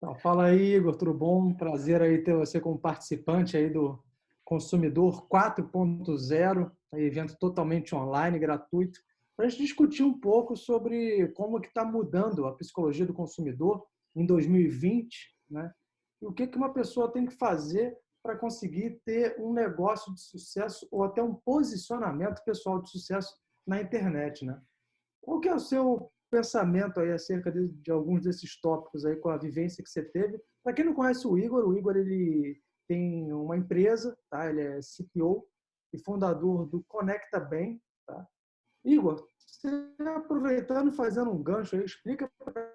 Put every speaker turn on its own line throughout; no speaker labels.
Então, fala aí, Igor, tudo bom? Prazer aí ter você como participante aí do Consumidor 4.0, evento totalmente online, gratuito, para a gente discutir um pouco sobre como que está mudando a psicologia do consumidor em 2020, né? E o que que uma pessoa tem que fazer para conseguir ter um negócio de sucesso ou até um posicionamento pessoal de sucesso na internet, né? Qual que é o seu pensamento aí acerca de alguns desses tópicos aí com a vivência que você teve? Para quem não conhece o Igor ele tem uma empresa, tá? Ele é CTO e fundador do Conecta Bem, tá? Igor, você aproveitando e fazendo um gancho aí, explica para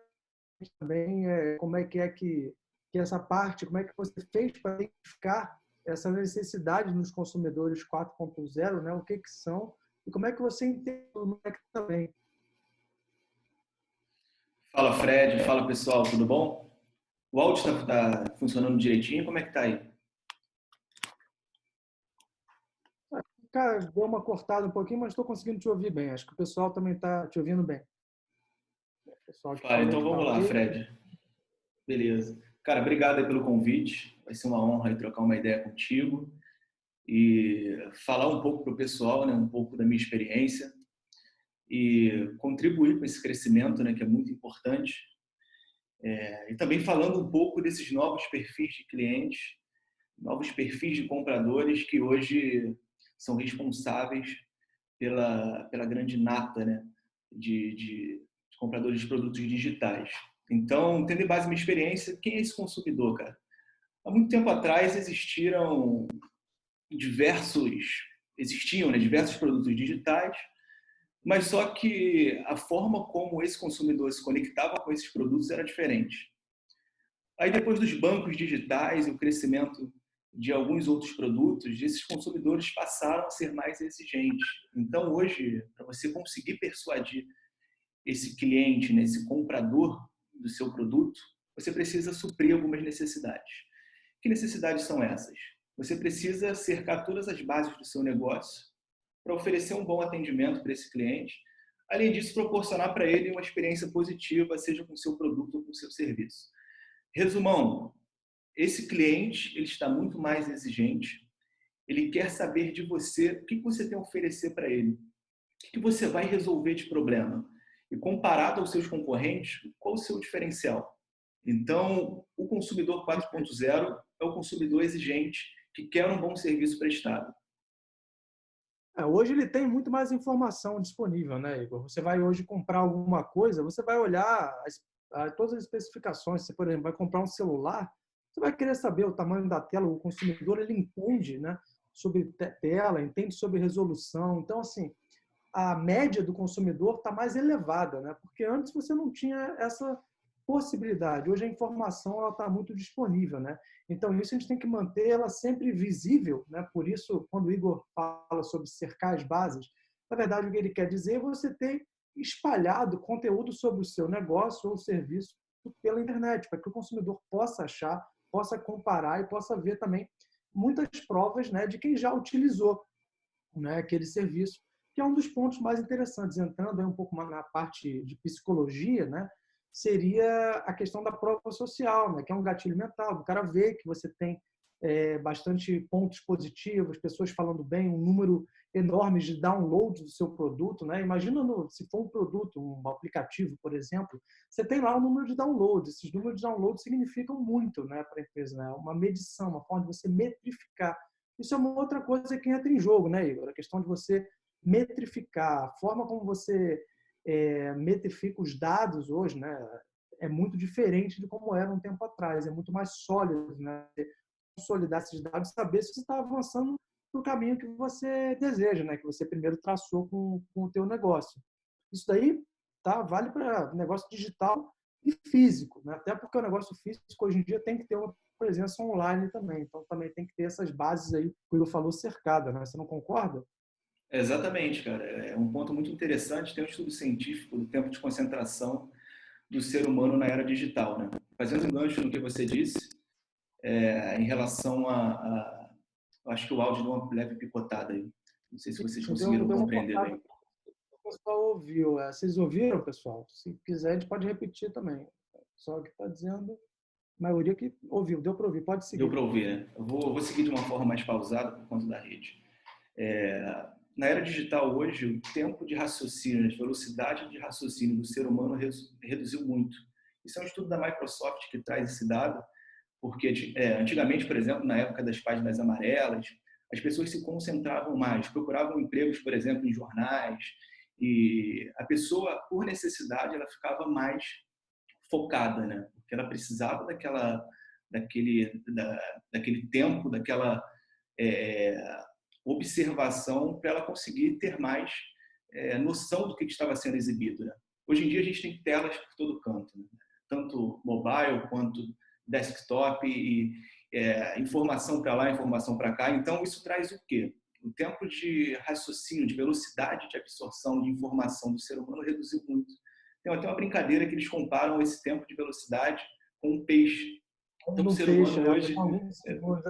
gente também como que essa parte, como é que você fez para identificar essa necessidade nos consumidores 4.0, né? O que que são e como é que você entende o Conecta Bem?
Fala Fred, fala pessoal, tudo bom? O áudio tá funcionando direitinho? Como é que tá aí?
Cara, deu uma cortada um pouquinho, mas estou conseguindo te ouvir bem. Acho que o pessoal também está te ouvindo bem. O pessoal que
Fala,
falou
então
que está
vamos lá,
ok.
Fred. Beleza. Cara, obrigado aí pelo convite. Vai ser uma honra aí trocar uma ideia contigo e falar um pouco para o pessoal, né, um pouco da minha experiência e contribuir com esse crescimento, né, que é muito importante. E também falando um pouco desses novos perfis de clientes, novos perfis de compradores que hoje são responsáveis pela grande nata, né, de compradores de produtos digitais. Então, tendo em base minha experiência, quem é esse consumidor, cara? Há muito tempo atrás existiam, né, diversos produtos digitais, mas só que a forma como esse consumidor se conectava com esses produtos era diferente. Aí depois dos bancos digitais e o crescimento de alguns outros produtos, esses consumidores passaram a ser mais exigentes. Então hoje, para você conseguir persuadir esse cliente, né, esse comprador do seu produto, você precisa suprir algumas necessidades. Que necessidades são essas? Você precisa cercar todas as bases do seu negócio para oferecer um bom atendimento para esse cliente. Além disso, proporcionar para ele uma experiência positiva, seja com o seu produto ou com o seu serviço. Resumão, esse cliente ele está muito mais exigente, ele quer saber de você o que você tem a oferecer para ele, o que você vai resolver de problema. E comparado aos seus concorrentes, qual o seu diferencial? Então, o consumidor 4.0 é o consumidor exigente que quer um bom serviço prestado.
Hoje ele tem muito mais informação disponível, né, Igor? Você vai hoje comprar alguma coisa, você vai olhar todas as especificações. Você, por exemplo, vai comprar um celular, você vai querer saber o tamanho da tela. O consumidor ele entende, né, sobre tela, entende sobre resolução. Então, assim, a média do consumidor está mais elevada, né? Porque antes você não tinha essa possibilidade. Hoje a informação está muito disponível, né? Então isso a gente tem que manter ela sempre visível, né? Por isso, quando o Igor fala sobre cercar as bases, na verdade o que ele quer dizer é você ter espalhado conteúdo sobre o seu negócio ou serviço pela internet, para que o consumidor possa achar, possa comparar e possa ver também muitas provas, né, de quem já utilizou, né, aquele serviço, que é um dos pontos mais interessantes. Entrando aí um pouco na parte de psicologia, né, seria a questão da prova social, né, que é um gatilho mental. O cara vê que você tem bastante pontos positivos, pessoas falando bem, um número enorme de downloads do seu produto, né? Imagina se for um produto, um aplicativo, por exemplo, você tem lá um número de downloads. Esses números de downloads significam muito, né, para a empresa, né? Uma medição, uma forma de você metrificar. Isso é uma outra coisa que entra em jogo, né, Igor? A questão de você metrificar, a forma como você metrifica os dados hoje, né, é muito diferente de como era um tempo atrás. É muito mais sólido, né? Consolidar esses dados, saber se você está avançando no caminho que você deseja, né? Que você primeiro traçou com o teu negócio. Isso daí, tá, vale para negócio digital e físico, né? Até porque o negócio físico hoje em dia tem que ter uma presença online também. Então também tem que ter essas bases aí que o Igor falou cercada, né? Você não concorda?
Exatamente, cara. É um ponto muito interessante. Tem um estudo científico do tempo de concentração do ser humano na era digital, né? Fazendo um gancho no que você disse, em relação acho que o áudio deu uma leve picotada aí. Não sei se vocês
Sim, deu,
conseguiram
deu uma
compreender
cortada.
bem.
O pessoal ouviu. Vocês ouviram, pessoal? Se quiser, a gente pode repetir também. O pessoal que está dizendo. maioria que ouviu, deu para ouvir, pode
Deu
seguir.
para ouvir, né? Eu vou seguir de uma forma mais pausada por conta da rede. Na era digital hoje, o tempo de raciocínio, a velocidade de raciocínio do ser humano reduziu muito. Isso é um estudo da Microsoft que traz esse dado, porque antigamente, por exemplo, na época das páginas amarelas, as pessoas se concentravam mais, procuravam empregos, por exemplo, em jornais, e a pessoa, por necessidade, ela ficava mais focada, né? Porque ela precisava daquele tempo, daquela observação para ela conseguir ter mais noção do que estava sendo exibido, né? Hoje em dia a gente tem telas por todo canto, né? Tanto mobile quanto desktop e informação para lá, informação para cá. Então isso traz o quê? O tempo de raciocínio, de velocidade de absorção de informação do ser humano reduziu muito. Tem até uma brincadeira que eles comparam esse tempo de velocidade com um peixe. Então o
Um
ser
peixe,
humano
né?
hoje
Alguns segundos,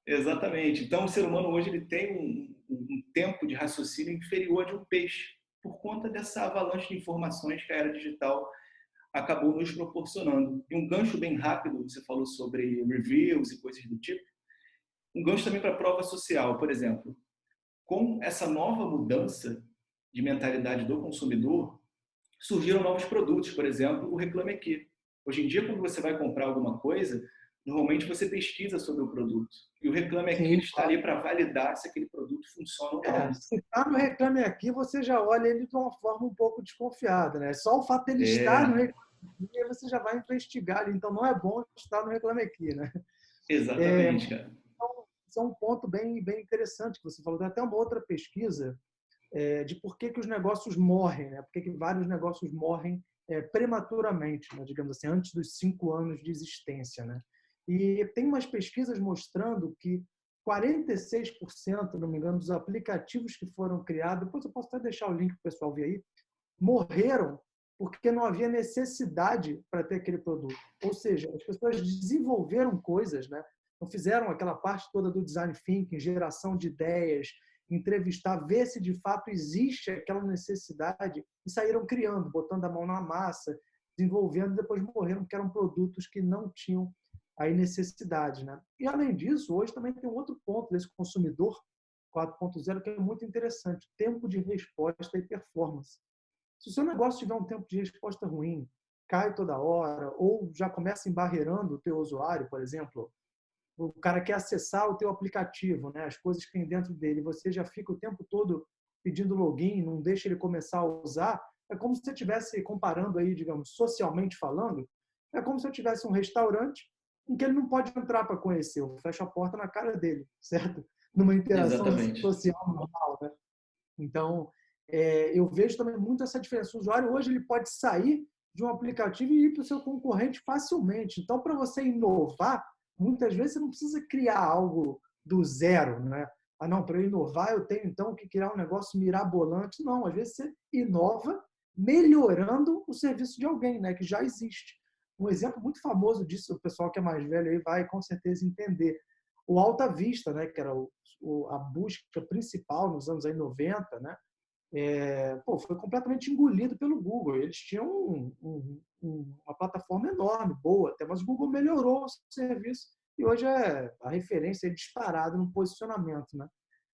exatamente. Então, o ser humano hoje ele tem um tempo de raciocínio inferior a de um peixe, por conta dessa avalanche de informações que a era digital acabou nos proporcionando. E um gancho bem rápido, você falou sobre reviews e coisas do tipo, um gancho também para a prova social, por exemplo. Com essa nova mudança de mentalidade do consumidor, surgiram novos produtos, por exemplo, o Reclame Aqui. Hoje em dia, quando você vai comprar alguma coisa, normalmente você pesquisa sobre o produto. E o Reclame Aqui
sim,
ele está ali para validar se aquele produto funciona ou não.
se está no Reclame Aqui, você já olha ele de uma forma um pouco desconfiada, né? Só o fato dele estar no
É,
Reclame Aqui, você já vai investigar. Então, não é bom estar no Reclame Aqui, né?
exatamente, cara.
Então, isso é um ponto bem, bem interessante que você falou. Tem até uma outra pesquisa de por que os negócios morrem, né? Por que vários negócios morrem prematuramente, né? Digamos assim, antes dos 5 anos de existência, né? E tem umas pesquisas mostrando que 46%, não me engano, dos aplicativos que foram criados, depois eu posso até deixar o link para o pessoal ver aí, morreram porque não havia necessidade para ter aquele produto. Ou seja, as pessoas desenvolveram coisas, né? Não fizeram aquela parte toda do design thinking, geração de ideias, entrevistar, ver se de fato existe aquela necessidade e saíram criando, botando a mão na massa, desenvolvendo e depois morreram porque eram produtos que não tinham aí necessidade, né? E além disso, hoje também tem um outro ponto desse consumidor 4.0 que é muito interessante, tempo de resposta e performance. Se o seu negócio tiver um tempo de resposta ruim, cai toda hora, ou já começa embarreirando o teu usuário, por exemplo, o cara quer acessar o teu aplicativo, né? As coisas que tem dentro dele, você já fica o tempo todo pedindo login, não deixa ele começar a usar, é como se você estivesse comparando aí, digamos, socialmente falando, é como se eu tivesse um restaurante em que ele não pode entrar para conhecer, eu fecho a porta na cara dele, certo? Numa interação
Exatamente.
social normal, né? Então, eu vejo também muito essa diferença. O usuário hoje ele pode sair de um aplicativo e ir para o seu concorrente facilmente. Então, para você inovar, muitas vezes você não precisa criar algo do zero, né? Ah, não, para eu inovar eu tenho então que criar um negócio mirabolante. Não, às vezes você inova melhorando o serviço de alguém, né, que já existe. Um exemplo muito famoso disso, o pessoal que é mais velho aí vai com certeza entender. O Alta Vista, né, que era a busca principal nos anos aí 90, né, foi completamente engolido pelo Google. Eles tinham uma plataforma enorme, boa até, mas o Google melhorou o serviço e hoje é a referência disparada no posicionamento, né?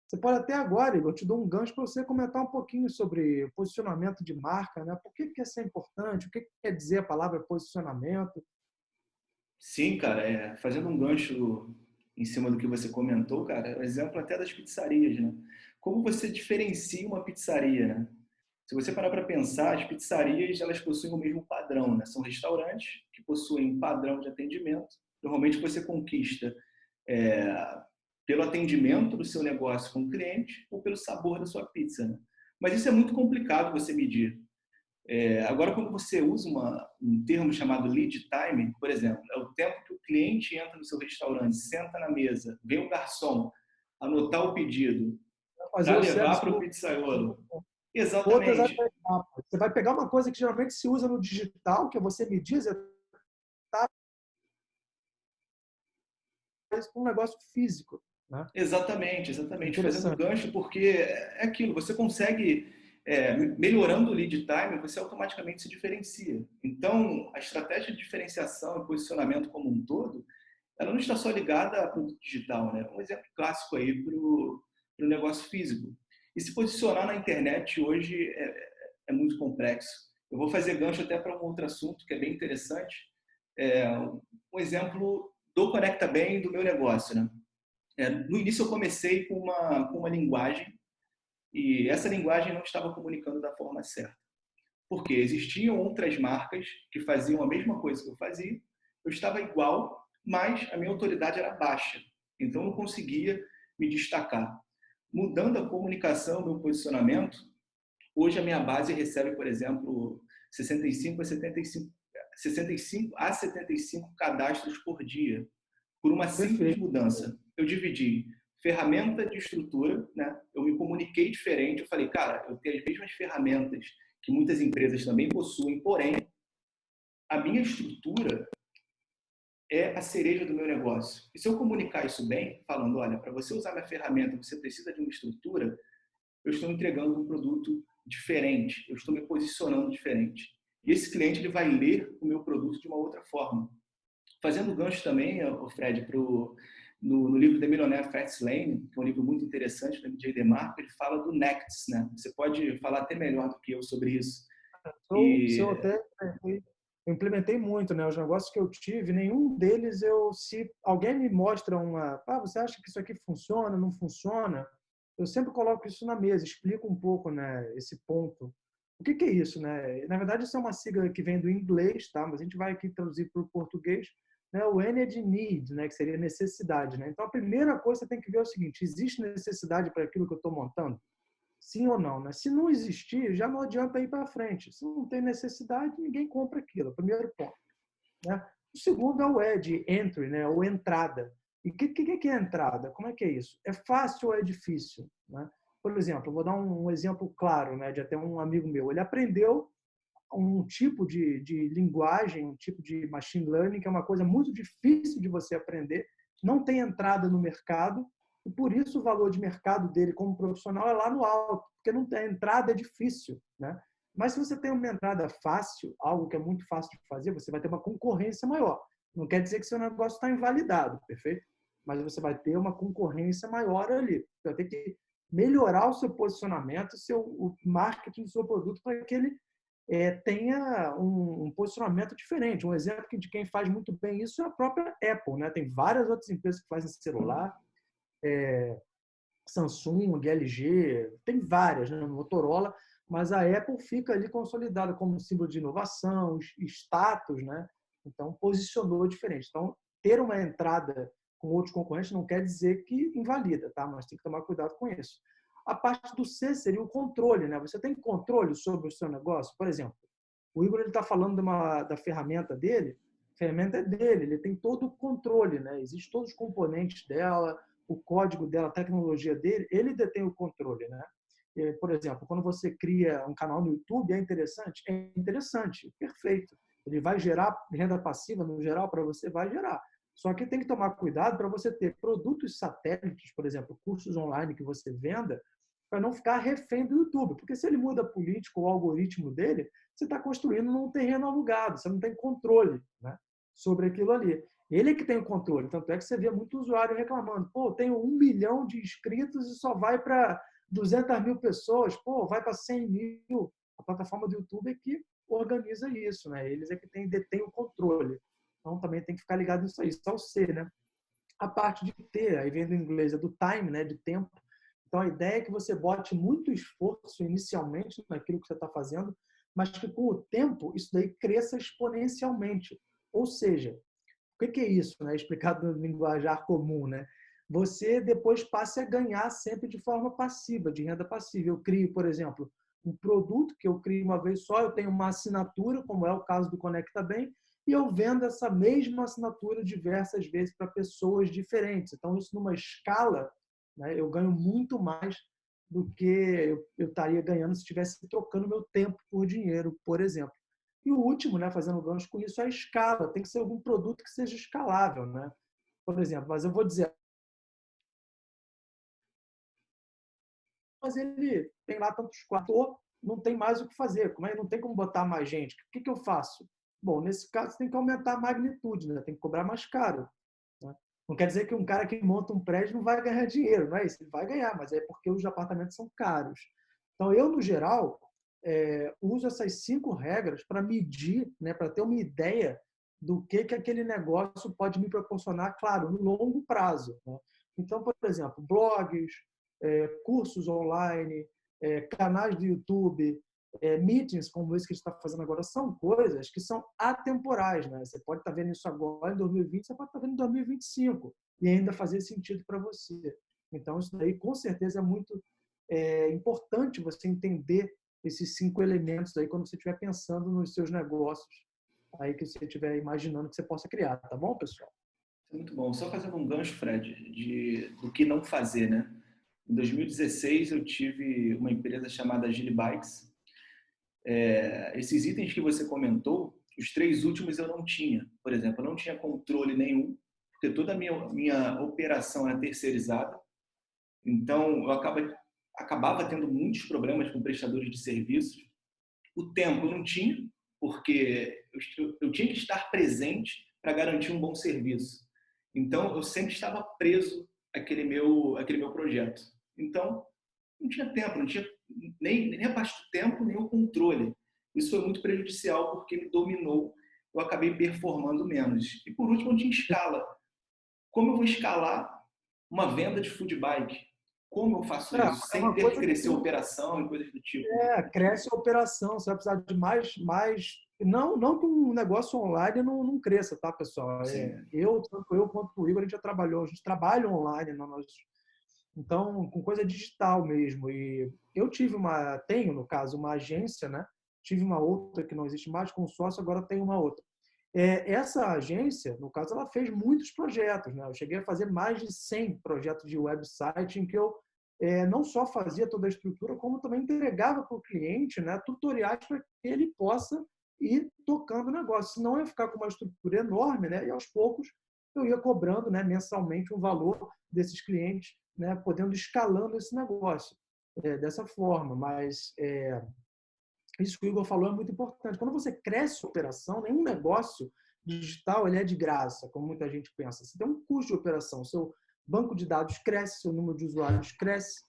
Você pode até agora, Igor, eu te dou um gancho para você comentar um pouquinho sobre posicionamento de marca, né? Por que isso é importante? O que quer dizer a palavra posicionamento?
Sim, cara, fazendo um gancho em cima do que você comentou, cara, é um exemplo até das pizzarias, né? Como você diferencia uma pizzaria, né? Se você parar para pensar, as pizzarias elas possuem o mesmo padrão, né? São restaurantes que possuem um padrão de atendimento. Normalmente você conquista é, pelo atendimento do seu negócio com o cliente ou pelo sabor da sua pizza, né? Mas isso é muito complicado você medir. Agora, quando você usa um termo chamado lead time, por exemplo, é o tempo que o cliente entra no seu restaurante, senta na mesa, vê o garçom anotar o pedido
Fazer
para
o
levar
service
para o pizzaiolo.
todas as
Exatamente.
etapas. Você vai pegar uma coisa que geralmente se usa no digital, que é você medir as etapas, com um negócio físico, né?
Exatamente, exatamente. Fazendo
Interessante.
gancho, porque é aquilo, você consegue melhorando o lead time, você automaticamente se diferencia. Então, a estratégia de diferenciação e posicionamento como um todo, ela não está só ligada a produto digital, né? Um exemplo clássico aí para o negócio físico. E se posicionar na internet hoje é muito complexo. Eu vou fazer gancho até para um outro assunto que é bem interessante. Um exemplo do Conecta Bem do meu negócio, né? No início eu comecei com uma linguagem e essa linguagem não estava comunicando da forma certa. Porque existiam outras marcas que faziam a mesma coisa que eu fazia, eu estava igual, mas a minha autoridade era baixa. Então, eu não conseguia me destacar. Mudando a comunicação, meu posicionamento, hoje a minha base recebe, por exemplo, 65 a 75 cadastros por dia, por uma simples
Perfeito.
mudança. Eu dividi ferramenta de estrutura, né? Eu me comuniquei diferente, eu falei, cara, eu tenho as mesmas ferramentas que muitas empresas também possuem, porém, a minha estrutura é a cereja do meu negócio. E se eu comunicar isso bem, falando, olha, para você usar minha ferramenta, você precisa de uma estrutura, eu estou entregando um produto diferente, eu estou me posicionando diferente. E esse cliente ele vai ler o meu produto de uma outra forma. Fazendo gancho também, Fred, no livro The Millionaire Fast Lane, que é um livro muito interessante do MJ DeMarco, ele fala do Nects, né? Você pode falar até melhor do que eu sobre isso.
Se eu até implementei muito, né? Os negócios que eu tive, nenhum deles se alguém me mostra você acha que isso aqui funciona, não funciona? Eu sempre coloco isso na mesa, explico um pouco, né, esse ponto. O que é isso, né? Na verdade, isso é uma sigla que vem do inglês, tá? Mas a gente vai aqui traduzir para o português, né? O N é de need, né? Que seria necessidade, né? Então, a primeira coisa que você tem que ver é o seguinte: existe necessidade para aquilo que eu estou montando? Sim ou não, né? Se não existir, já não adianta ir para frente. Se não tem necessidade, ninguém compra aquilo. Primeiro ponto, né? O segundo é o E de entry, né? Ou entrada. E o que é entrada? Como é que é isso? É fácil ou é difícil, né? Por exemplo, vou dar um exemplo claro, né? De até um amigo meu. Ele aprendeu um tipo de linguagem, um tipo de machine learning, que é uma coisa muito difícil de você aprender, não tem entrada no mercado, e por isso o valor de mercado dele como profissional é lá no alto, porque não tem entrada, é difícil, né? Mas se você tem uma entrada fácil, algo que é muito fácil de fazer, você vai ter uma concorrência maior. Não quer dizer que seu negócio está invalidado, perfeito? Mas você vai ter uma concorrência maior ali. Você vai ter que melhorar o seu posicionamento, o marketing do seu produto para que ele tenha um posicionamento diferente. Um exemplo de quem faz muito bem isso é a própria Apple, né? Tem várias outras empresas que fazem celular, Samsung, LG, tem várias, né? Motorola, mas a Apple fica ali consolidada como símbolo de inovação, status, né? Então, posicionou diferente. Então, ter uma entrada com outros concorrentes não quer dizer que invalida, tá? Mas tem que tomar cuidado com isso. A parte do C seria o controle, né? Você tem controle sobre o seu negócio? Por exemplo, o Igor está falando da ferramenta dele, a ferramenta é dele, ele tem todo o controle, né? Existem todos os componentes dela, o código dela, a tecnologia dele, ele detém o controle, né? Por exemplo, quando você cria um canal no YouTube, é interessante? É interessante, perfeito. Ele vai gerar renda passiva, no geral, para você, vai gerar. Só que tem que tomar cuidado para você ter produtos satélites, por exemplo, cursos online que você venda, para não ficar refém do YouTube. Porque se ele muda a política ou o algoritmo dele, você está construindo num terreno alugado, você não tem controle, né, sobre aquilo ali. Ele é que tem o controle. Tanto é que você vê muito usuário reclamando. Pô, tenho 1 milhão de inscritos e só vai para 200 mil pessoas. Pô, vai para 100 mil. A plataforma do YouTube é que organiza isso, né? Eles é que detêm o controle. Então, também tem que ficar ligado nisso aí. Isso é o C, né? A parte de T, aí vem do inglês, é do time, né? De tempo. Então, a ideia é que você bote muito esforço inicialmente naquilo que você está fazendo, mas que com o tempo isso daí cresça exponencialmente. Ou seja, o que é isso, né? Explicado no linguajar comum, né? Você depois passe a ganhar sempre de forma passiva, de renda passiva. Eu crio, por exemplo, um produto que eu crio uma vez só, eu tenho uma assinatura, como é o caso do Conecta Bem, e eu vendo essa mesma assinatura diversas vezes para pessoas diferentes. Então, isso numa escala, né, eu ganho muito mais do que eu estaria ganhando se estivesse trocando meu tempo por dinheiro, por exemplo. E o último, né, fazendo gancho com isso, é a escala. Tem que ser algum produto que seja escalável, né? Por exemplo, mas eu vou dizer, mas ele tem lá tantos quadros, não tem mais o que fazer, como é, não tem como botar mais gente. O que eu faço? Bom, nesse caso, você tem que aumentar a magnitude, né? Tem que cobrar mais caro. Né? Não quer dizer que um cara que monta um prédio não vai ganhar dinheiro, não é isso? Ele vai ganhar, mas é porque os apartamentos são caros. Então, eu, no geral, uso essas 5 regras para medir, né, para ter uma ideia do que aquele negócio pode me proporcionar, claro, no longo prazo. Né? Então, por exemplo, blogs, cursos online, canais do YouTube, meetings como esse que a gente está fazendo agora, são coisas que são atemporais. Né? Você pode estar vendo isso agora em 2020, você pode estar vendo em 2025 e ainda fazer sentido para você. Então, isso daí, com certeza, é muito importante você entender esses 5 elementos aí quando você estiver pensando nos seus negócios, aí que você estiver imaginando que você possa criar, tá bom, pessoal?
Muito bom. Só fazendo um gancho, Fred, do que não fazer, né? Em 2016, eu tive uma empresa chamada Agile Bikes. Esses itens que você comentou, os 3 últimos eu não tinha. Por exemplo, eu não tinha controle nenhum, porque toda a minha operação era terceirizada. Então, eu acabava tendo muitos problemas com prestadores de serviços. O tempo eu não tinha, porque eu tinha que estar presente para garantir um bom serviço. Então, eu sempre estava preso àquele meu projeto. Então, não tinha tempo, não tinha nem a parte do tempo, nem o controle. Isso foi muito prejudicial porque me dominou. Eu acabei performando menos. E, por último, eu tinha escala. Como eu vou escalar uma venda de food bike? Como eu faço isso?
É
Sem
uma
ter que
coisa que
crescer a operação e coisas do tipo.
cresce a operação, você vai precisar de mais. Não que um negócio online não cresça, tá, pessoal?
Sim.
Tanto eu quanto o Igor, a gente trabalha online, então, com coisa digital mesmo. E eu tenho, no caso, uma agência, né? Tive uma outra que não existe mais, com sócio, agora tenho uma outra. Essa agência, no caso, ela fez muitos projetos, né? Eu cheguei a fazer mais de 100 projetos de website em que eu não só fazia toda a estrutura, como também entregava para o cliente, né, tutoriais para que ele possa ir tocando o negócio. Senão eu ia ficar com uma estrutura enorme, né, e aos poucos eu ia cobrando, né, mensalmente um valor desses clientes, né, podendo escalando esse negócio dessa forma. Mas isso que o Igor falou é muito importante. Quando você cresce a operação, nenhum negócio digital ele é de graça, como muita gente pensa. Você tem um custo de operação. Seu banco de dados cresce, seu número de usuários cresce.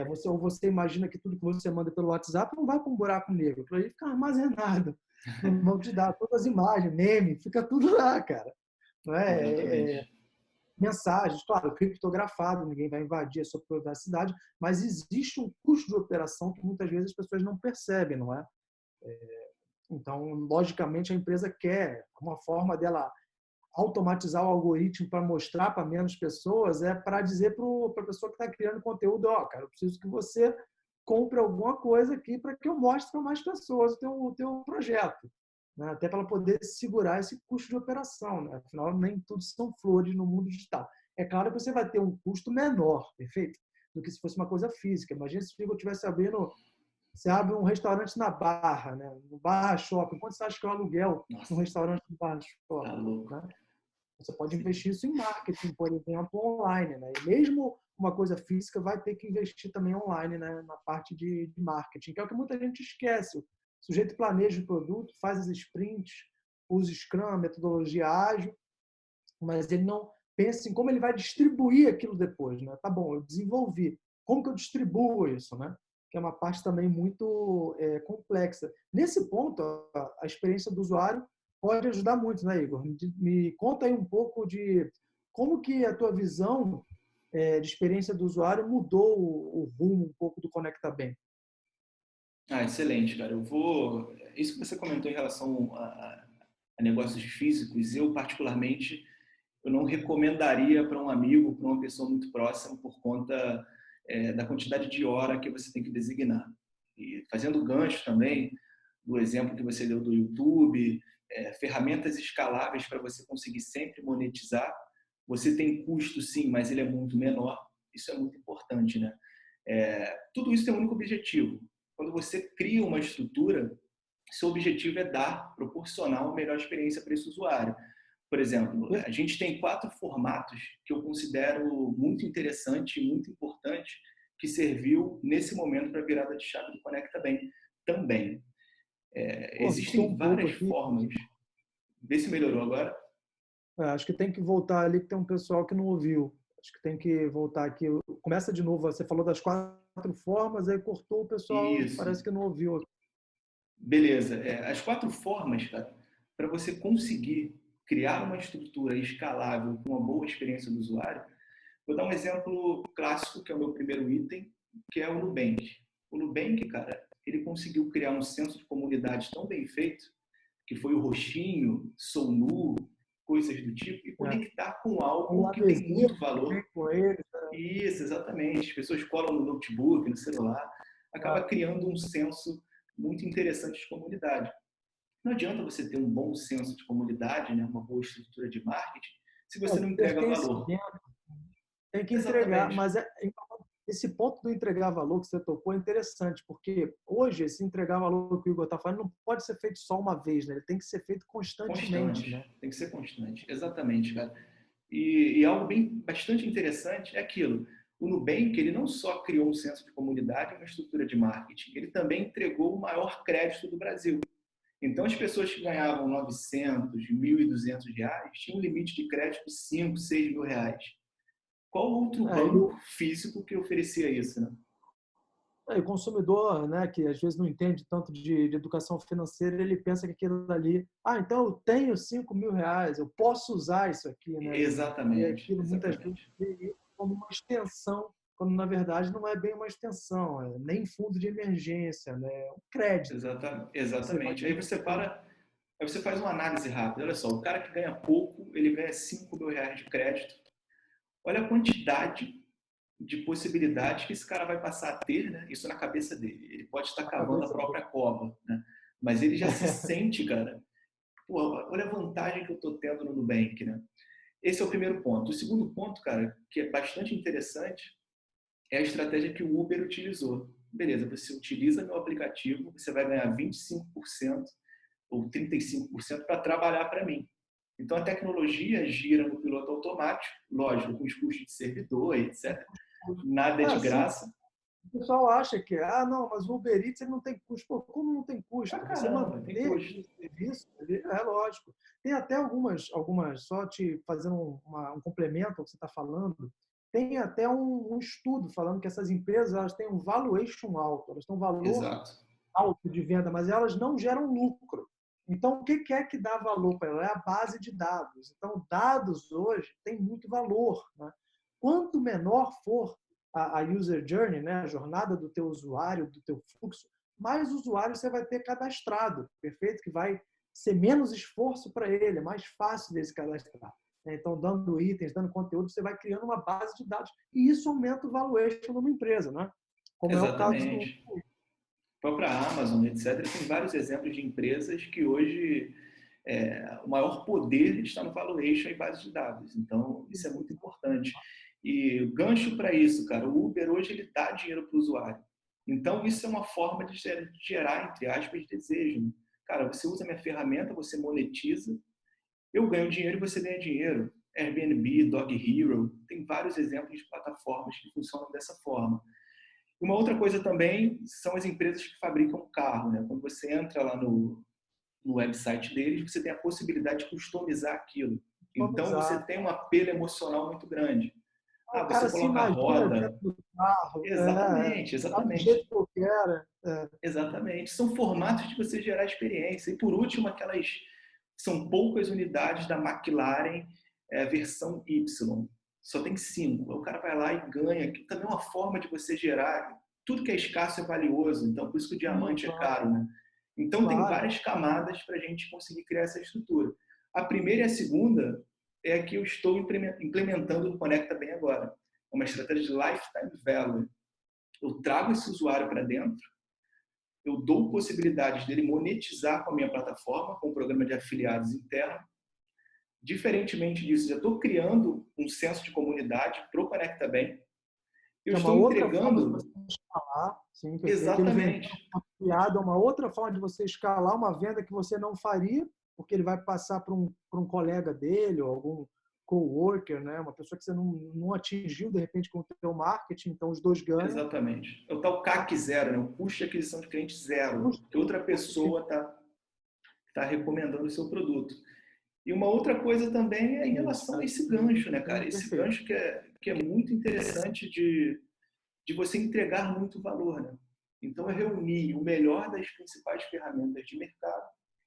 Você imagina que tudo que você manda pelo WhatsApp não vai para um buraco negro. Aquilo aí fica armazenado no banco de dados. Todas as imagens, meme, fica tudo lá, cara. Não é?
Exatamente.
Mensagens, claro, criptografado, ninguém vai invadir a sua privacidade, mas existe um custo de operação que muitas vezes as pessoas não percebem, não é? Então, logicamente, a empresa quer uma forma dela automatizar o algoritmo para mostrar para menos pessoas, para dizer para a pessoa que está criando conteúdo, cara, eu preciso que você compre alguma coisa aqui para que eu mostre para mais pessoas o teu projeto. Né? Até para ela poder segurar esse custo de operação. Né? Afinal, nem tudo são flores no mundo digital. É claro que você vai ter um custo menor, perfeito? Do que se fosse uma coisa física. Imagina se eu estivesse abrindo, você abre um restaurante na Barra, né? No Barra Shopping. Quanto você acha que é o aluguel
Nossa,
num restaurante no Barra
tá
Shopping?
louco.
Né? Você pode
Sim.
investir isso em marketing, por exemplo, online. Né? E mesmo uma coisa física vai ter que investir também online, né? Na parte de marketing, que é o que muita gente esquece. O sujeito planeja o produto, faz as sprints, usa Scrum, metodologia ágil, mas ele não pensa em como ele vai distribuir aquilo depois. Né? Tá bom, eu desenvolvi. Como que eu distribuo isso? Né? Que é uma parte também muito complexa. Nesse ponto, a experiência do usuário pode ajudar muito, né, Igor? Me conta aí um pouco de como que a tua visão de experiência do usuário mudou o rumo um pouco do Conecta Bem.
Excelente, cara. Isso que você comentou em relação a negócios físicos, eu particularmente, eu não recomendaria para um amigo, para uma pessoa muito próxima, por conta da quantidade de hora que você tem que designar. E fazendo gancho também do exemplo que você deu do YouTube, ferramentas escaláveis para você conseguir sempre monetizar. Você tem custo, sim, mas ele é muito menor. Isso é muito importante, né? Tudo isso tem um único objetivo. Quando você cria uma estrutura, seu objetivo é proporcionar uma melhor experiência para esse usuário. Por exemplo, a gente tem 4 formatos que eu considero muito interessante e muito importante, que serviu nesse momento para a virada de chave do Conecta Bem também. Existem várias formas. Vê se melhorou agora.
Acho que tem que voltar ali, que tem um pessoal que não ouviu. Acho que tem que voltar aqui. Começa de novo. Você falou das 4 formas, aí cortou o pessoal,
Isso.
parece que não ouviu.
Beleza. As 4 formas, cara, para você conseguir criar uma estrutura escalável com uma boa experiência do usuário, vou dar um exemplo clássico, que é o meu primeiro item, que é o Nubank. O Nubank, cara, ele conseguiu criar um senso de comunidade tão bem feito, que foi o roxinho, sou nu, coisas do tipo, e conectar com algo que tem muito valor. Isso, exatamente. As pessoas colam no notebook, no celular, acaba criando um senso muito interessante de comunidade. Não adianta você ter um bom senso de comunidade, né, uma boa estrutura de marketing, se você não entrega valor.
Tem que entregar, mas esse ponto do entregar valor que você tocou é interessante, porque hoje esse entregar valor que o Igor está falando não pode ser feito só uma vez, né? Ele tem que ser feito constantemente. Né?
Tem que ser constante, exatamente, cara. E algo bastante interessante é aquilo. O Nubank, ele não só criou um senso de comunidade e uma estrutura de marketing, ele também entregou o maior crédito do Brasil. Então, as pessoas que ganhavam 900, 1.200 reais tinham um limite de crédito de 5, 6 mil reais. Qual outro banco físico que oferecia isso, né?
O consumidor, né, que às vezes não entende tanto de educação financeira, ele pensa que aquilo ali, então eu tenho 5 mil reais, eu posso usar isso aqui, né?
Exatamente.
E aquilo muitas vezes como uma extensão, quando na verdade não é bem uma extensão, nem fundo de emergência, né? É um crédito.
Exatamente. Aí você faz uma análise rápida. Olha só, o cara que ganha pouco, ele ganha 5 mil reais de crédito. Olha a quantidade de possibilidades que esse cara vai passar a ter, né? Isso na cabeça dele. Ele pode estar cavando a própria cova, né? Mas ele já se sente, cara, pô, olha a vantagem que eu estou tendo no Nubank, né? Esse é o primeiro ponto. O segundo ponto, cara, que é bastante interessante, é a estratégia que o Uber utilizou. Beleza, você utiliza meu aplicativo, você vai ganhar 25% ou 35% para trabalhar para mim. Então, a tecnologia gira no piloto automático, lógico, com os custos de servidor, etc. Nada é de graça.
Sim. O pessoal acha que, não, mas o Uber Eats ele não tem custo. Pô, como não tem custo? Você manter esse serviço, é lógico. Tem até algumas só te fazendo um complemento ao que você está falando, tem até um estudo falando que essas empresas elas têm um valuation alto, elas têm um valor alto de venda, mas elas não geram lucro. Então, o que é que dá valor para ela? É a base de dados. Então, dados hoje têm muito valor. Né? Quanto menor for a user journey, né, a jornada do teu usuário, do teu fluxo, mais usuários você vai ter cadastrado, perfeito? Que vai ser menos esforço para ele, é mais fácil dele se cadastrar. Então, dando itens, dando conteúdo, você vai criando uma base de dados. E isso aumenta o valuation de uma empresa, né? Como
exatamente.
É o caso do...
A própria Amazon, etc., tem vários exemplos de empresas que hoje o maior poder está no valuation e base de dados. Então, isso é muito importante. E o gancho para isso, cara, o Uber hoje ele dá dinheiro para o usuário. Então, isso é uma forma de gerar, entre aspas, desejo. Cara, você usa minha ferramenta, você monetiza, eu ganho dinheiro e você ganha dinheiro. Airbnb, Dog Hero, tem vários exemplos de plataformas que funcionam dessa forma. Uma outra coisa também são as empresas que fabricam carro. Né? Quando você entra lá no website deles, você tem a possibilidade de customizar aquilo. Então, você tem um apelo emocional muito grande.
Você coloca a roda. Do carro,
exatamente.
Do jeito que eu quero.
Exatamente. São formatos de você gerar experiência. E, por último, aquelas são poucas unidades da McLaren versão Y. Só tem 5. O cara vai lá e ganha. Que também é uma forma de você gerar. Tudo que é escasso é valioso. Então, por isso que o diamante é caro, né? Então, tem várias camadas para a gente conseguir criar essa estrutura. A primeira e a segunda é a que eu estou implementando no Conecta Bem agora. É uma estratégia de lifetime value. Eu trago esse usuário para dentro, eu dou possibilidades dele monetizar com a minha plataforma, com o programa de afiliados interno. Diferentemente disso, já estou criando um senso de comunidade para o Conecta Bem. Eu estou entregando...
Sim,
exatamente.
É uma outra forma de você escalar uma venda que você não faria, porque ele vai passar para um colega dele ou algum coworker, né? Uma pessoa que você não atingiu, de repente, com o teu marketing, então os dois ganham.
Exatamente. É o tal CAC zero, né? O custo de aquisição de cliente zero, que outra pessoa tá recomendando o seu produto. E uma outra coisa também é em relação a esse gancho, né, cara? Esse
Perfeito.
gancho que é muito interessante de você entregar muito valor, né? Então, eu reuni o melhor das principais ferramentas de mercado,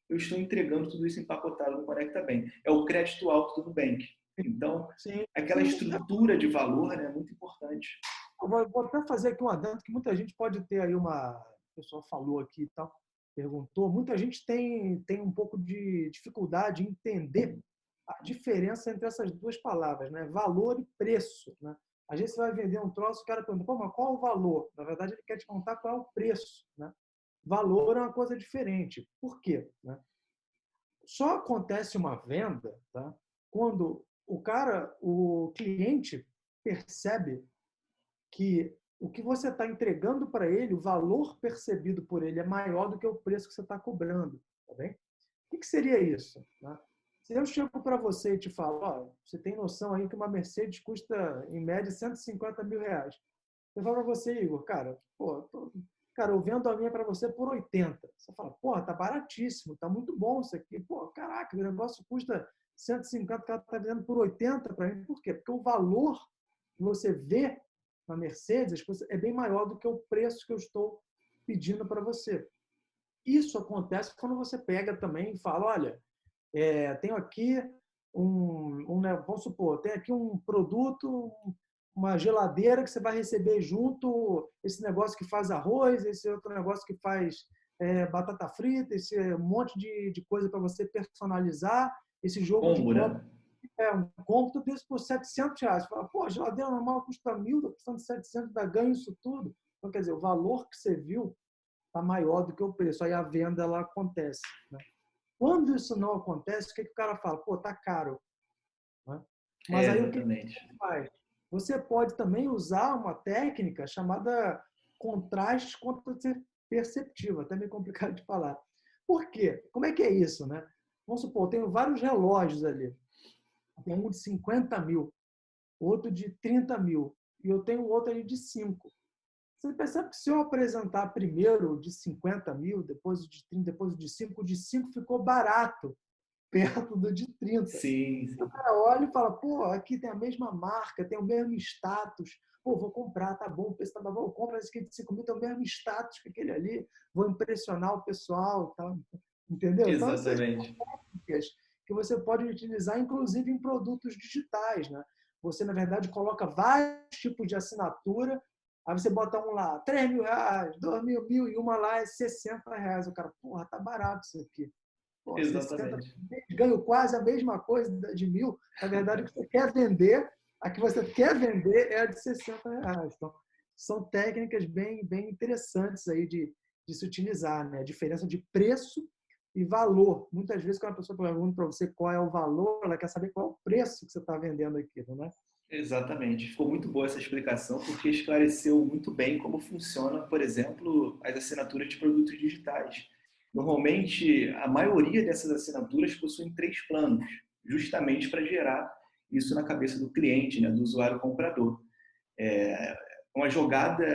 eu estou entregando tudo isso empacotado no Conecta Bem. É o crédito alto do Nubank. Então,
Sim,
aquela
sim.
estrutura de valor, né, é muito importante.
Eu vou até fazer aqui um adendo, que muita gente pode ter aí uma... O pessoal falou aqui e tal, perguntou. Muita gente tem um pouco de dificuldade em entender a diferença entre essas duas palavras, né? Valor e preço, né? Às vezes você vai vender um troço, o cara pergunta, pô, mas qual é o valor? Na verdade, ele quer te contar qual é o preço, né? Valor é uma coisa diferente. Por quê? Né? Só acontece uma venda, tá? Quando o cliente percebe que o que você está entregando para ele, o valor percebido por ele é maior do que o preço que você está cobrando. Tá bem? O que seria isso? Né? Se eu chego para você e te falo, ó, você tem noção aí que uma Mercedes custa, em média, 150 mil reais. Eu falo para você, Igor, cara, pô, cara, eu vendo a minha para você por 80. Você fala, pô, tá baratíssimo, tá muito bom isso aqui. Pô, caraca, o negócio custa 150, o cara tá vendendo por 80 para mim. Por quê? Porque o valor que você vê na Mercedes é bem maior do que o preço que eu estou pedindo para você. Isso acontece quando você pega também e fala, olha, tenho aqui vamos supor, tem aqui um produto, uma geladeira que você vai receber junto, esse negócio que faz arroz, esse outro negócio que faz batata frita, esse monte de coisa para você personalizar, esse jogo de
Combo,
copo,
né?
um cômodo desse por 700 reais. Você fala, pô, a geladeira normal custa 1.000, está custando 700, dá ganho isso tudo. Então, quer dizer, o valor que você viu está maior do que o preço. Aí a venda ela acontece. Né? Quando isso não acontece, o que o cara fala? Pô, tá caro. Né? Mas aí o que
Exatamente.
você faz? Você pode também usar uma técnica chamada contraste perceptivo, até meio complicado de falar. Por quê? Como é que é isso? Né? Vamos supor, eu tenho vários relógios ali. Tem um de 50 mil, outro de 30 mil, e eu tenho outro ali de 5. Você percebe que se eu apresentar primeiro de 50 mil, depois de 30, depois o de 5 ficou barato, perto do de 30.
Sim,
O
sim.
cara olha e fala, pô, aqui tem a mesma marca, tem o mesmo status, pô, vou comprar, tá bom, o preço tá bom, eu compro esse aqui de 5 mil, tem o mesmo status que aquele ali, vou impressionar o pessoal, tá? Entendeu? Então, essas
Exatamente.
técnicas que você pode utilizar, inclusive em produtos digitais, né? Você, na verdade, coloca vários tipos de assinatura. Aí você bota um lá, 3 mil reais, 2 mil, mil, e uma lá é 60 reais. O cara, porra, tá barato isso aqui. Pô, 60,
Exatamente.
ganho quase a mesma coisa de 1.000. Na verdade, o que você quer vender, a que você quer vender é a de 60 reais. Então, são técnicas bem interessantes aí de se utilizar, né? A diferença de preço e valor. Muitas vezes, quando a pessoa pergunta para você qual é o valor, ela quer saber qual é o preço que você está vendendo aquilo, né?
Exatamente. Ficou muito boa essa explicação, porque esclareceu muito bem como funciona, por exemplo, as assinaturas de produtos digitais. Normalmente, a maioria dessas assinaturas possuem 3 planos, justamente para gerar isso na cabeça do cliente, né, do usuário comprador. É uma jogada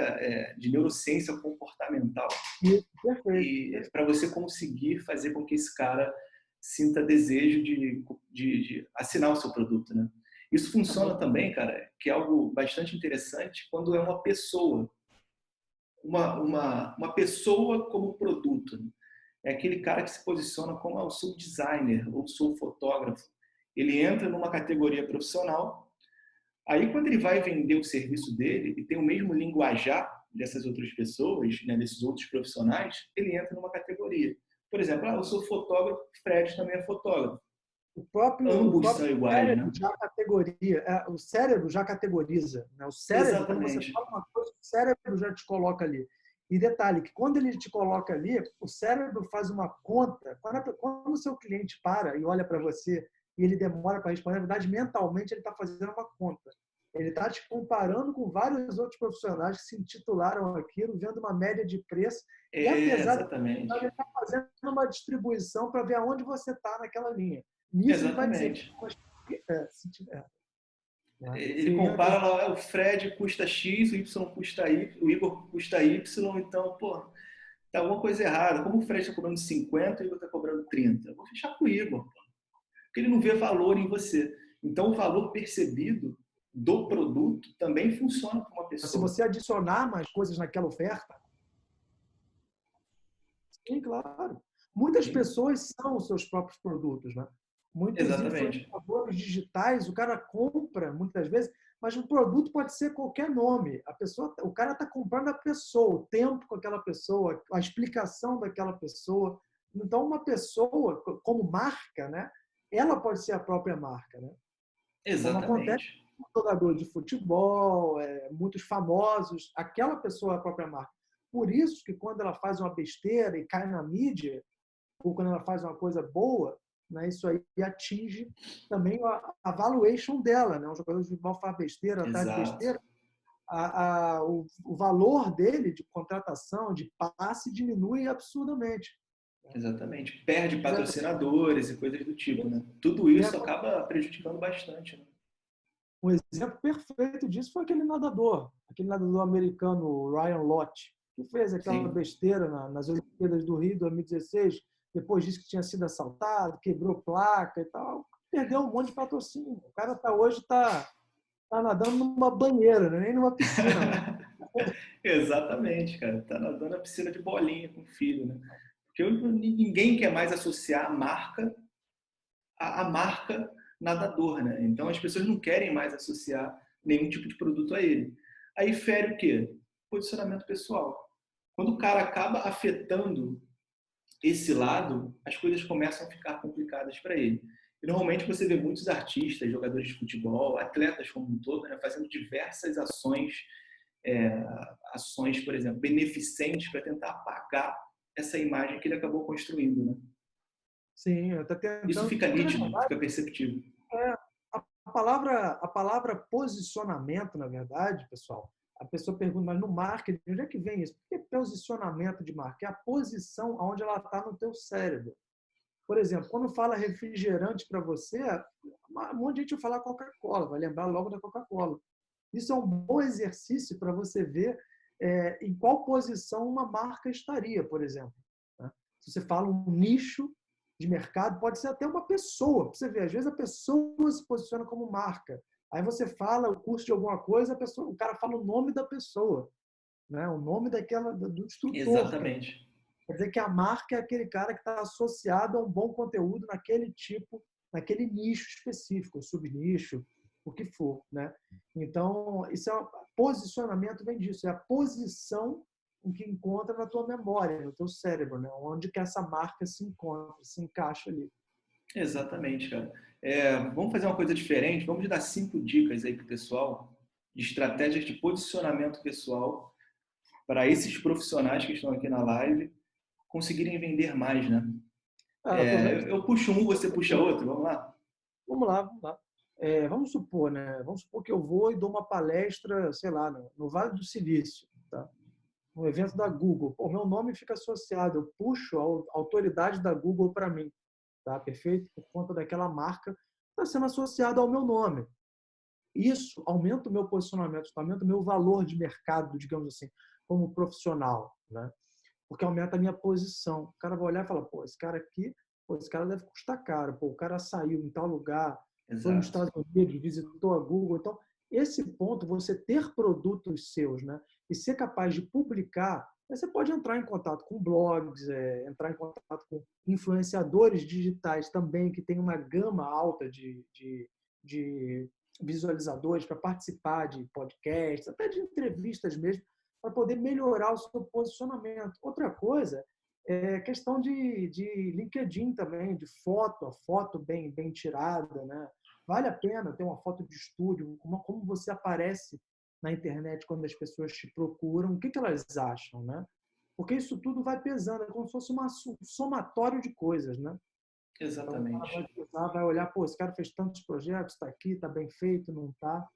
de neurociência comportamental
Isso, perfeito.
e para você conseguir fazer com que esse cara sinta desejo de assinar o seu produto, né? Isso funciona também, cara, que é algo bastante interessante quando é uma pessoa, uma pessoa como produto. Né? É aquele cara que se posiciona como eu sou designer ou sou fotógrafo. Ele entra numa categoria profissional. Aí, quando ele vai vender o serviço dele e tem o mesmo linguajar dessas outras pessoas, né, desses outros profissionais, ele entra numa categoria. Por exemplo, eu sou fotógrafo, Fred também é fotógrafo.
O
Ambos
próprio
são iguais,
cérebro
né?
já o cérebro já categoriza. Né? O cérebro, quando você
Exatamente.
fala uma coisa, o cérebro já te coloca ali. E detalhe, que quando ele te coloca ali, o cérebro faz uma conta. Quando o seu cliente para e olha para você e ele demora para responder, na verdade, mentalmente ele está fazendo uma conta. Ele está te comparando com vários outros profissionais que se intitularam aquilo, vendo uma média de preço. E apesar de
Exatamente.
ele está fazendo uma distribuição para ver aonde você está naquela linha. Nisso ele vai dizer,
Exatamente.
Se tiver. Né?
Ele compara lá, o Fred custa X, o Y custa Y, o Igor custa Y, então, pô, tá alguma coisa errada. Como o Fred está cobrando 50 e o Igor está cobrando 30? Eu vou fechar com o Igor, pô, porque ele não vê valor em você. Então, o valor percebido do produto também funciona para uma
Se
pessoa.
você adicionar mais coisas naquela oferta, sim, claro. Muitas
Sim,
pessoas são os seus próprios produtos, né? Muitos
exatamente.
influenciadores digitais, o cara compra muitas vezes, mas o produto pode ser qualquer nome. O cara está comprando a pessoa, o tempo com aquela pessoa, a explicação daquela pessoa. Então, uma pessoa como marca, né? Ela pode ser a própria marca, né? Como acontece
Exatamente.
com jogador de futebol, muitos famosos, aquela pessoa é a própria marca. Por isso que quando ela faz uma besteira e cai na mídia, ou quando ela faz uma coisa boa, né, isso aí atinge também a valuation dela. Né? Um jogador de futebol faz besteira atrás de
Exato.
besteira, o valor dele de contratação, de passe, diminui absurdamente.
Exatamente. Perde
Já,
patrocinadores e coisas do tipo, né? Tudo isso acaba prejudicando bastante, né?
um exemplo perfeito disso foi aquele nadador americano Ryan Lott, que fez aquela
Sim.
besteira nas Olimpíadas do Rio 2016, depois disse que tinha sido assaltado, quebrou placa e tal, perdeu um monte de patrocínio. O cara hoje tá nadando numa banheira, né? Nem numa piscina mais.
Exatamente, cara. Tá nadando na piscina de bolinha com o filho, né? Porque ninguém quer mais associar a marca à marca nadador, né? Então as pessoas não querem mais associar nenhum tipo de produto a ele. Aí fere o quê? Posicionamento pessoal. Quando o cara acaba afetando esse lado, as coisas começam a ficar complicadas para ele. E normalmente você vê muitos artistas, jogadores de futebol, atletas como um todo, né, fazendo diversas ações, ações, por exemplo, beneficentes para tentar apagar essa imagem que ele acabou construindo. Né?
Sim, está
Isso
tentando.
fica
Porque, na
nítido,
verdade,
fica perceptível.
é, a palavra posicionamento, na verdade, pessoal, a pessoa pergunta, mas no marketing, onde é que vem isso? Por que posicionamento de marca? É a posição onde ela está no teu cérebro. Por exemplo, quando fala refrigerante para você, um monte de gente vai falar Coca-Cola, vai lembrar logo da Coca-Cola. Isso é um bom exercício para você ver em qual posição uma marca estaria, por exemplo. Né? Se você fala um nicho de mercado, pode ser até uma pessoa. Você vê, às vezes a pessoa se posiciona como marca. Aí você fala o curso de alguma coisa, o cara fala o nome da pessoa, né? O nome do instrutor.
Exatamente.
Quer dizer que a marca é aquele cara que está associado a um bom conteúdo naquele tipo, naquele nicho específico, subnicho, o que for, né? Então, posicionamento vem disso, é a posição em que encontra na tua memória, no teu cérebro, né? Onde que essa marca se encontra, se encaixa ali.
Exatamente, cara. Vamos fazer uma coisa diferente. Vamos dar 5 dicas aí para o pessoal de estratégias de posicionamento pessoal para esses profissionais que estão aqui na live conseguirem vender mais, né?
Eu tô vendo.
Eu puxo um, você puxa outro, vamos lá?
Vamos lá, vamos lá. Vamos supor, né? Vamos supor que eu vou e dou uma palestra, sei lá, no Vale do Silício, tá? Um evento da Google. O meu nome fica associado, eu puxo a autoridade da Google para mim, tá? Perfeito? Por conta daquela marca está sendo associada ao meu nome. Isso aumenta o meu posicionamento, aumenta o meu valor de mercado, digamos assim, como profissional, né? Porque aumenta a minha posição. O cara vai olhar e falar, pô, esse cara aqui, pô, esse cara deve custar caro, pô, o cara saiu em tal lugar, foi nos
Exato.
Estados Unidos, visitou a Google. Então, esse ponto, você ter produtos seus, né, e ser capaz de publicar, você pode entrar em contato com blogs, entrar em contato com influenciadores digitais também, que tem uma gama alta de visualizadores para participar de podcasts, até de entrevistas mesmo, para poder melhorar o seu posicionamento. Outra coisa é questão de LinkedIn também, de foto, a foto bem tirada, né? Vale a pena ter uma foto de estúdio, como você aparece na internet quando as pessoas te procuram, o que elas acham, né? Porque isso tudo vai pesando, é como se fosse um somatório de coisas, né? Então, o cara vai
Exatamente.
pesar, vai olhar, pô, esse cara fez tantos projetos, está aqui, está bem feito, não está.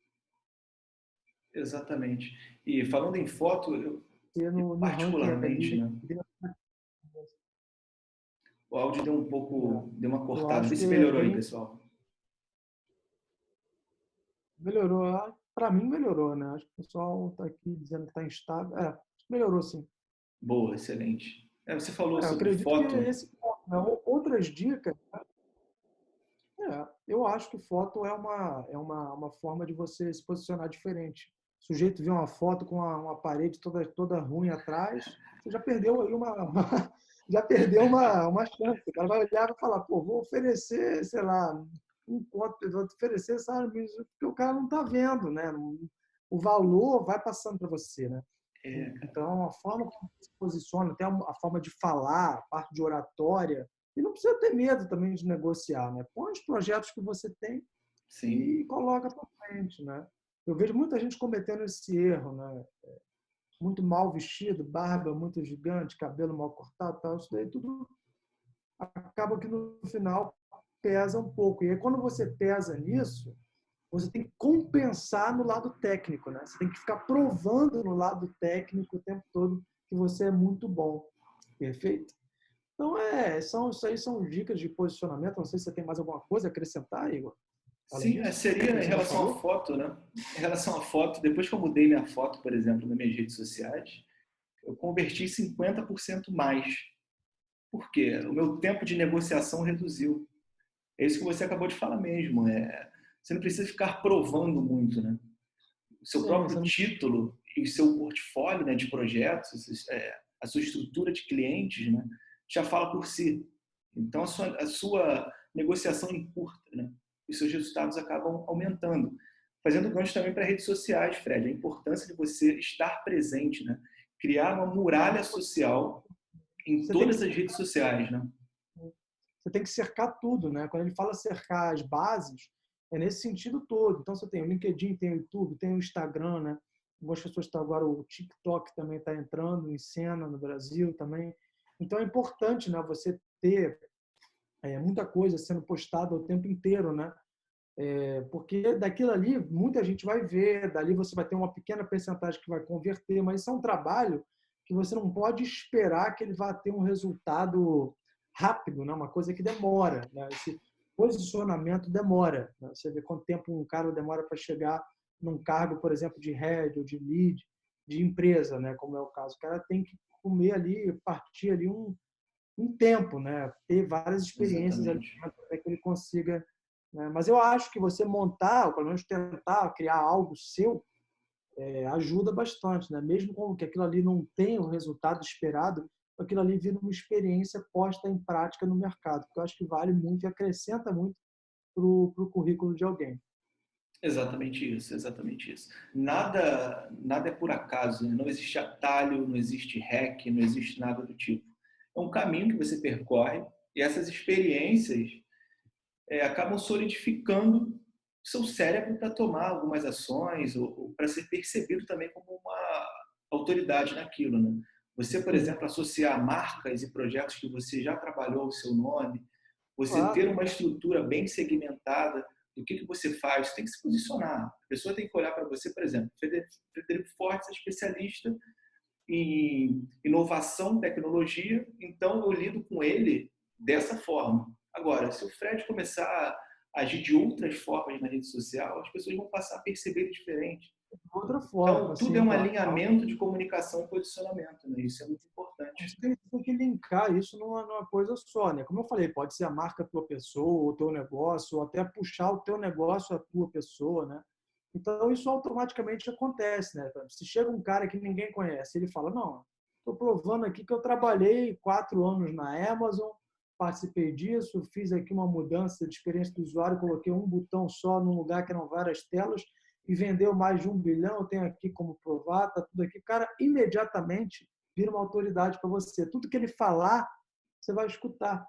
Exatamente. E falando em foto,
No ranking
particularmente,
ali,
né? O áudio deu um pouco, deu uma
eu
cortada.
acho
Vê
que
se
é
melhorou aí,
bem.
pessoal.
Melhorou. Para mim, melhorou, né? Acho que o pessoal está aqui dizendo que está instável. Melhorou sim.
Boa, excelente. Você falou
Eu
sobre
acredito que
foto.
esse ponto, né? Outras dicas, eu acho que foto é uma forma de você se posicionar diferente. O sujeito vê uma foto com uma parede toda ruim atrás, você já perdeu aí já perdeu uma chance. O cara vai olhar e vai falar, pô, vou oferecer, sei lá, um ponto, vou oferecer, sabe, porque o cara não está vendo, né? O valor vai passando para você, né?
Cara.
Então, a forma como você se posiciona, até a forma de falar, a parte de oratória, e não precisa ter medo também de negociar, né? Põe os projetos que você tem
Sim,
e coloca para frente, né? Eu vejo muita gente cometendo esse erro, né? Muito mal vestido, barba muito gigante, cabelo mal cortado, tal, isso daí tudo acaba que no final pesa um pouco. E aí, quando você pesa nisso, você tem que compensar no lado técnico, né? Você tem que ficar provando no lado técnico o tempo todo que você é muito bom. Perfeito? Então, isso aí são dicas de posicionamento. Não sei se você tem mais alguma coisa a acrescentar, Igor, além
sim,
disso, que
seria em
você não
relação à
falou.
foto, né? Em relação à foto, depois que eu mudei minha foto, por exemplo, nas minhas redes sociais, eu converti 50% mais. Por quê? O meu tempo de negociação reduziu. É isso que você acabou de falar mesmo. Você não precisa ficar provando muito, né? O seu
Sim,
próprio
você não...
título e o seu portfólio, né, de projetos, a sua estrutura de clientes, né, já fala por si. Então, a sua negociação encurta, né? E seus resultados acabam aumentando. Fazendo gancho também para redes sociais, Fred, a importância de você estar presente, né? Criar uma muralha social em
você tem que
todas as redes sociais, né?
você tem que cercar tudo, né? Quando ele fala cercar as bases, é nesse sentido todo. Então, você tem o LinkedIn, tem o YouTube, tem o Instagram, né? Algumas pessoas estão agora, o TikTok também está entrando em cena no Brasil também. Então, é importante, né? Você ter muita coisa sendo postada o tempo inteiro, né? Porque daquilo ali muita gente vai ver, dali você vai ter uma pequena percentagem que vai converter, mas isso é um trabalho que você não pode esperar que ele vá ter um resultado rápido, né? Uma coisa que demora, né? Esse posicionamento demora, né? Você vê quanto tempo um cara demora para chegar num cargo, por exemplo, de head ou de lead de empresa, né? Como é o caso. O cara tem que comer ali, partir ali um tempo, né? Ter várias experiências ali
Exatamente.
até que ele consiga, né? Mas eu acho que você montar, ou pelo menos tentar criar algo seu, ajuda bastante, né? Mesmo com que aquilo ali não tenha o resultado esperado, aquilo ali vira uma experiência posta em prática no mercado, que eu acho que vale muito e acrescenta muito para o currículo de alguém.
Exatamente isso, exatamente isso. Nada é por acaso, né? Não existe atalho, não existe hack, não existe nada do tipo. É um caminho que você percorre e essas experiências acabam solidificando o seu cérebro para tomar algumas ações ou para ser percebido também como uma autoridade naquilo, né? Você, por
Sim,
exemplo, associar marcas e projetos que você já trabalhou o seu nome, você ter
claro.
uma estrutura bem segmentada do que você faz, você tem que se posicionar. A pessoa tem que olhar para você, por exemplo, Frederico Fortes é especialista em inovação, tecnologia, então eu lido com ele dessa forma. Agora, se o Fred começar a agir de outras formas na rede social, as pessoas vão passar a perceber diferente.
De outra
Então,
forma,
tudo é
sim,
um
claro.
alinhamento de comunicação e posicionamento, né? Isso é muito importante.
Você tem que linkar isso numa coisa só, né? Como eu falei, pode ser a marca tua pessoa, o teu negócio, ou até puxar o teu negócio à tua pessoa, né? Então, isso automaticamente acontece, né? Se chega um cara que ninguém conhece, ele fala, não, estou provando aqui que eu trabalhei 4 anos na Amazon, participei disso, fiz aqui uma mudança de experiência do usuário, coloquei um botão só num lugar que eram várias telas e vendeu mais de 1 bilhão, eu tenho aqui como provar, tá tudo aqui. O cara, imediatamente, vira uma autoridade para você. Tudo que ele falar, você vai escutar.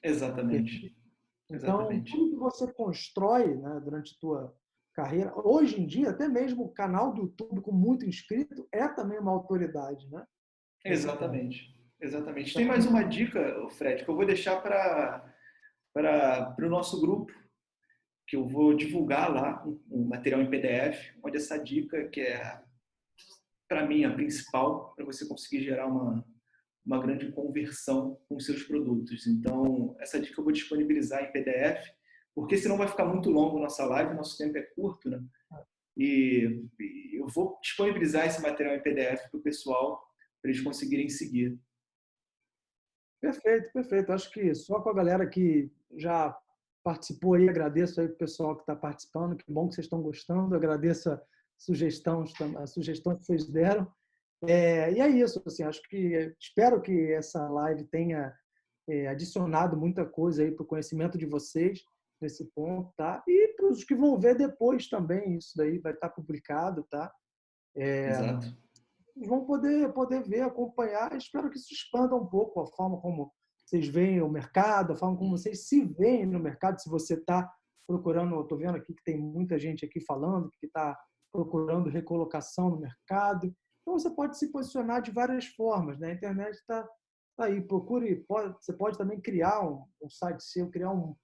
Exatamente.
Então,
Exatamente.
tudo que você constrói, né, durante a tua carreira, hoje em dia, até mesmo o canal do YouTube com muito inscrito é também uma autoridade, né, nesse ponto.
Exatamente. Exatamente. Tem mais
Então,
uma dica, Fred, que eu vou deixar para o nosso grupo, que eu vou divulgar lá um material em PDF, onde essa dica, que é, para mim, a principal, para você conseguir gerar uma grande conversão com seus produtos. Então, essa dica eu vou disponibilizar em PDF. porque senão vai ficar muito longo nossa live, nosso tempo é curto, né? E eu vou disponibilizar esse material em PDF para o pessoal, para eles conseguirem seguir.
Perfeito, perfeito. Acho que só com a galera que já participou aí, agradeço aí o pessoal que está participando, que bom que vocês estão gostando, agradeço a sugestão que vocês deram. E é isso, assim, acho que espero que essa live tenha adicionado muita coisa aí para o conhecimento de vocês nesse ponto, tá? E para os que vão ver depois também, isso daí vai estar publicado, tá?
Exato.
Vão poder ver, acompanhar. Espero que isso expanda um pouco a forma como vocês veem o mercado, a forma como vocês se veem no mercado. Se você está procurando, eu estou vendo aqui que tem muita gente aqui falando que está procurando recolocação no mercado. Então, você pode se posicionar de várias formas, né? A internet está aí. Procure, você pode também criar um site seu, criar um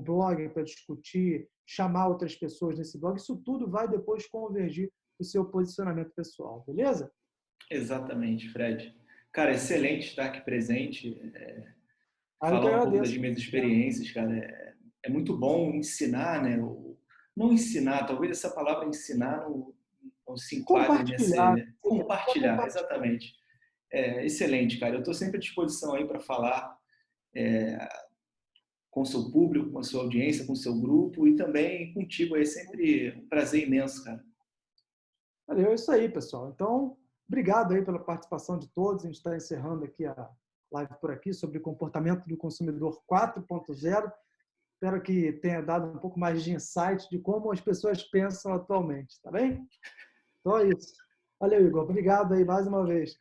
blog para discutir, chamar outras pessoas nesse blog. Isso tudo vai depois convergir o seu posicionamento pessoal, beleza?
Exatamente, Fred. Cara, excelente estar aqui presente,
Eu que
falar um pouco das
agradeço.
minhas experiências, cara. É muito bom ensinar, né? Não ensinar, talvez essa palavra ensinar não se enquadre nesse,
Compartilhar.
né? Compartilhar, exatamente. Excelente, cara. Eu estou sempre à disposição aí para falar com o seu público, com a sua audiência, com o seu grupo e também contigo. É sempre um prazer imenso, cara.
Valeu, é isso aí, pessoal. Então, obrigado aí pela participação de todos. A gente está encerrando aqui a live por aqui sobre comportamento do consumidor 4.0. Espero que tenha dado um pouco mais de insight de como as pessoas pensam atualmente, tá bem? Então é isso. Valeu, Igor. Obrigado aí mais uma vez.